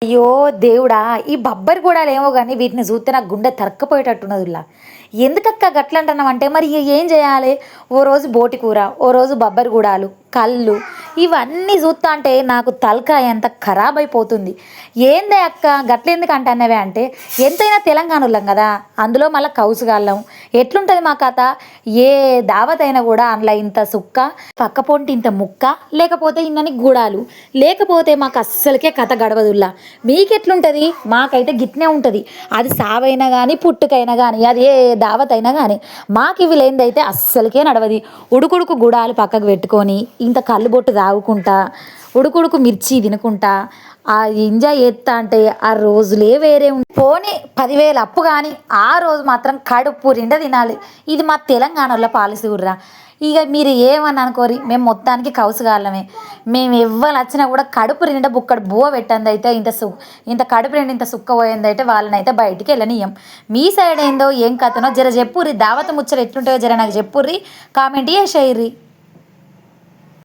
అయ్యో దేవుడా! ఈ బబ్బరి గూడాలేమో గాని వీటిని జూత్తే నాకు గుండె తరక్కపోయేటట్టున్నదిలా. ఎందుకక్క గట్లంటున్నావంటే మరి ఇగ ఏం జేయాలే? ఓ రోజు బోటి కూర, ఓ రోజు బబ్బరి గూడాలు, కల్లు ఇవన్నీ జూత్తాంటే నాకు తలకాయ అంతా ఖరాబయిపోతుంది. ఏందే అక్క గట్లెందుకు అంటన్నవే అంటే, ఎంతైనా తెలంగాణోళ్ళం గదా! అందులో మళ్ళా కౌసుగాళ్ళం. ఎట్లుంటది మా కథ? ఏ దావతైనా గూడా అందులో ఇంత సుక్క, పక్కపొంటి ఇంత ముక్క, లేకపోతే ఇన్నన్ని గూడాలు. లేకపోతే మాకస్సలకే కథ గడవదుల్లా. మీకెట్లుంటది? మాకైతే గిట్నే ఉంటది. అది సావైనా గానీ, పుట్టుకైనా గానీ, అది ఏ దావతైనా గానీ. మాకివి లేనిదైతే అస్సలకే నడవది. ఉడుకుడుకు గుడాలు పక్కకు పెట్టుకొని, ఇంత కల్లు బొట్టు తాగుకుంటా, ఉడుకుడుకు మిర్చి తినుకుంటా, ఎంజాయ్ చేత్తాంటే ఆ రోజులే వేరే పోనీ 10,000 అప్పు గానీ, ఆ రోజు మాత్రం కడుపు నిండా తినాలి. ఇది మా తెలంగాణోళ్ళ పాలసీ ఉర్రా. ఇగ మీరు ఏమని అనుకోరి, మేము మొత్తానికి కౌసుగాళ్ళమే. మేము ఎవ్వలచ్చినా గూడా కడుపు నిండా బుక్కడు బువ్వ పెట్టందైతే ఇంత కడుపు నిండా ఇంత సుక్క పోయిందైతే వాళ్ళనైతే బయటికి ఎళ్ళనీయం. మీ సైడ్ ఏందో ఏం కథనో జర జెప్పుర్రి. దావత్ ముచ్చట ఎట్లుంటదో జర నాకు జెప్పుర్రి. కామెంట్ చేసేయుర్రి.